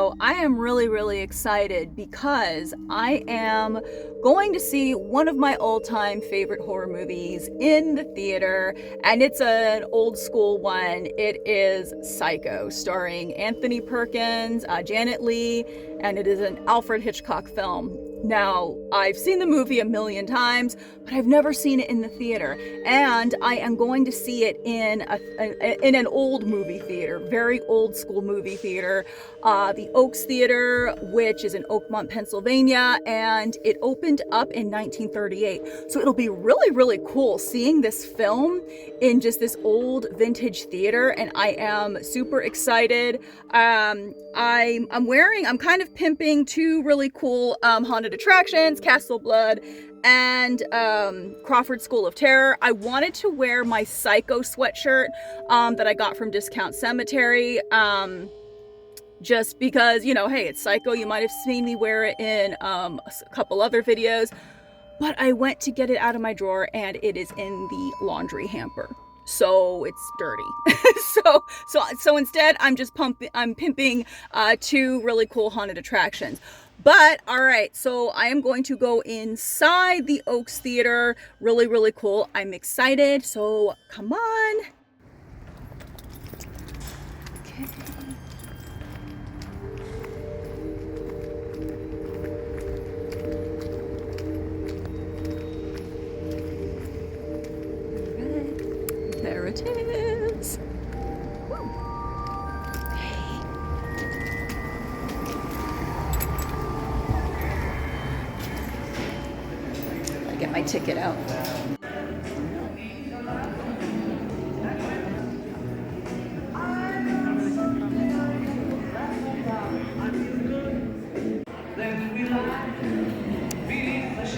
So I am really, really excited because I am going to see one of my all-time favorite horror movies in the theater, and it's an old school one. It is Psycho, starring Anthony Perkins, Janet Leigh, and it is an Alfred Hitchcock film. Now, I've seen the movie a million times, but I've never seen it in the theater, and I am going to see it in an old movie theater, very old school movie theater, the Oaks Theater, which is in Oakmont, Pennsylvania, and it opened up in 1938. So it'll be really, really cool seeing this film in just this old vintage theater, and I am super excited. I'm kind of pimping two really cool haunted attractions, Castle Blood and Crawford School of Terror. I wanted to wear my Psycho sweatshirt that I got from Discount Cemetery, just because, you know, hey, it's Psycho. You might have seen me wear it in a couple other videos, but I went to get it out of my drawer and it is in the laundry hamper. So it's dirty. so instead I'm pimping two really cool haunted attractions. But all right, so I am going to go inside the Oaks Theater. Really, really cool. I'm excited. So come on. Okay. There it is. I get my ticket out.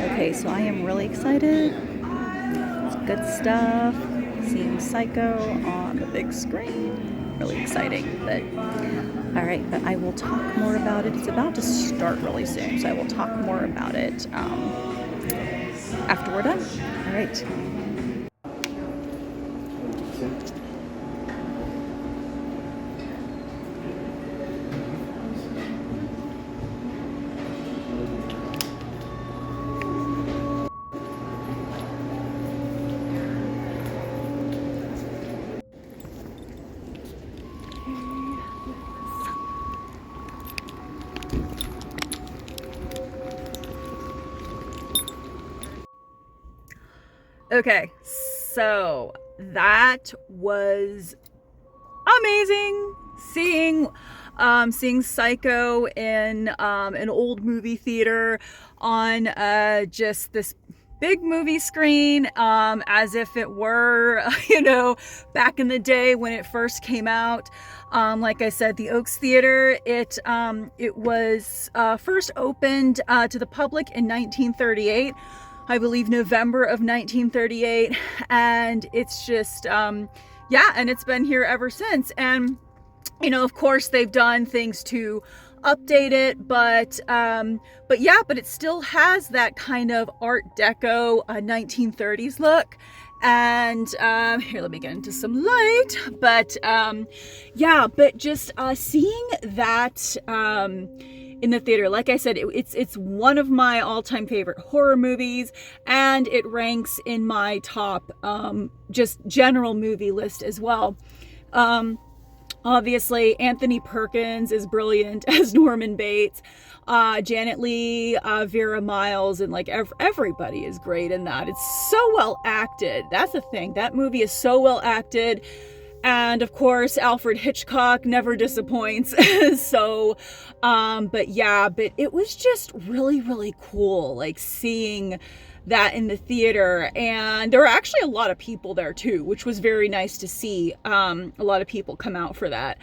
Okay, so I am really excited. It's good stuff. Seeing Psycho on the big screen. Really exciting. But all right, but I will talk more about it. It's about to start really soon, so I will talk more about it after we're done. All right. Okay, so that was amazing. Seeing Psycho in an old movie theater on just this big movie screen, as if it were, back in the day when it first came out. Like I said, the Oaks Theater, it was first opened to the public in 1938. I believe November of 1938, and it's just, and it's been here ever since. And, of course they've done things to update it, but it still has that kind of Art Deco 1930s look. And here, let me get into some light. But just seeing that in the theater, like I said, it's one of my all-time favorite horror movies, and it ranks in my top just general movie list as well. Obviously, Anthony Perkins is brilliant as Norman Bates. Janet Leigh, Vera Miles, and everybody is great in that. It's so well acted. That's the thing. That movie is so well acted. And of course, Alfred Hitchcock never disappoints. So, but it was just really, really cool, seeing that in the theater. And there were actually a lot of people there too, which was very nice to see. A lot of people come out for that.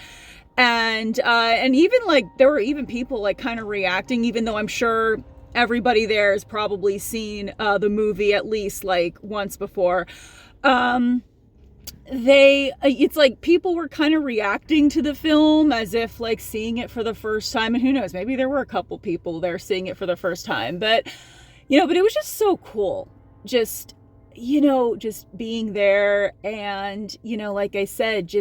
And even there were even people kind of reacting, even though I'm sure everybody there has probably seen the movie at least once before. It's people were kind of reacting to the film as if seeing it for the first time, and who knows, maybe there were a couple people there seeing it for the first time, but it was just so cool, just being there. And like I said,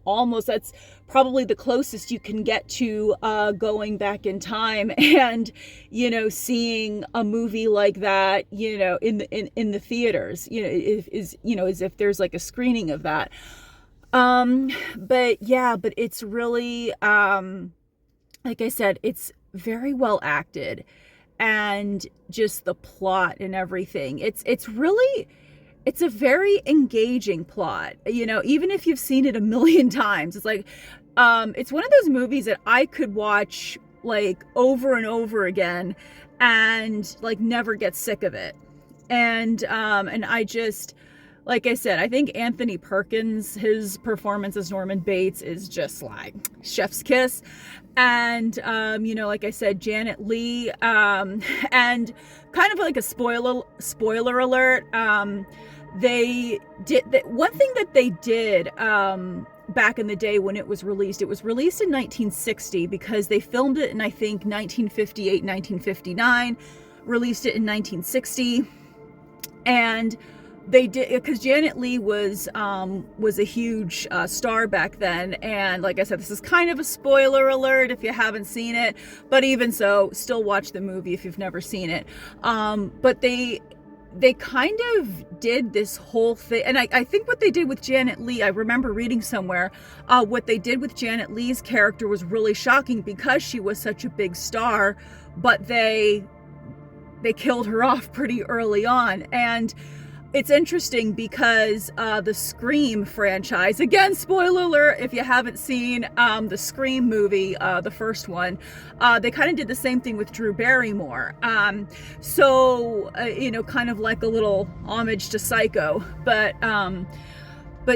almost, that's probably the closest you can get to going back in time and, you know, seeing a movie like that, you know, in the theaters, you know, as if there's like a screening of that. But yeah, but it's really, like I said, it's very well acted, and just the plot and everything. It's really, it's a very engaging plot, you know, even if you've seen it a million times. It's like, it's one of those movies that I could watch like over and over again and like never get sick of it. And I just, like I said, I think Anthony Perkins, his performance as Norman Bates is just like chef's kiss. And, you know, like I said, Janet Leigh, and kind of like a spoiler alert, they did that. One thing that they did, back in the day when it was released in 1960, because they filmed it in, I think, 1958, 1959, released it in 1960. And they did, because Janet Leigh was a huge star back then. And like I said, this is kind of a spoiler alert if you haven't seen it, but even so, still watch the movie if you've never seen it. But they kind of did this whole thing, and I think what they did with Janet Leigh, I remember reading somewhere, what they did with Janet Leigh's character was really shocking because she was such a big star, but they killed her off pretty early on. And it's interesting because the Scream franchise, again, spoiler alert if you haven't seen the Scream movie, the first one, they kind of did the same thing with Drew Barrymore. So, you know, kind of like a little homage to Psycho. But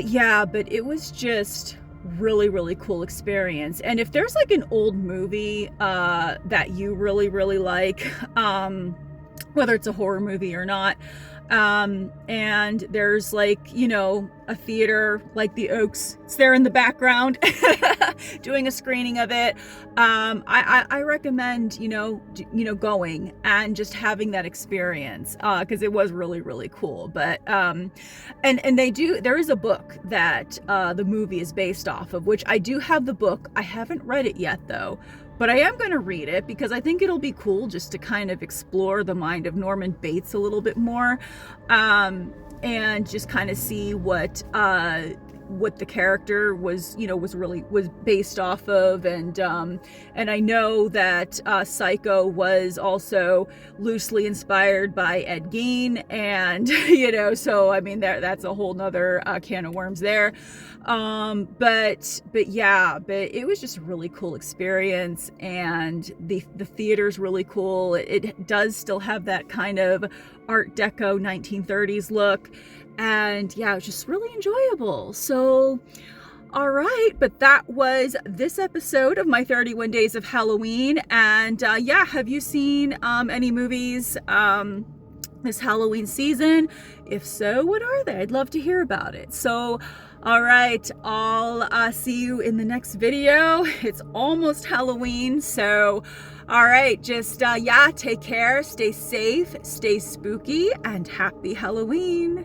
yeah, but it was just really, really cool experience. And if there's like an old movie that you really, really like, whether it's a horror movie or not, and there's like, you know, a theater like the Oaks, it's there in the background doing a screening of it, I recommend, you know, going and just having that experience, because it was really, really cool. But and there is a book that the movie is based off of, which I do have the book. I haven't read it yet though, but I am going to read it because I think it'll be cool just to kind of explore the mind of Norman Bates a little bit more, and just kind of see what the character was, you know, was based off of. And I know that Psycho was also loosely inspired by Ed Gein, and you know, so I mean, that's a whole nother can of worms there. But yeah, but it was just a really cool experience, and the theater's really cool. It does still have that kind of Art Deco 1930s look, and yeah, it was just really enjoyable. So all right, but that was this episode of my 31 Days of Halloween. And yeah, have you seen any movies this Halloween season? If so, what are they? I'd love to hear about it. So all right, I'll see you in the next video. It's almost Halloween, so all right, just yeah, take care, stay safe, stay spooky, and happy Halloween.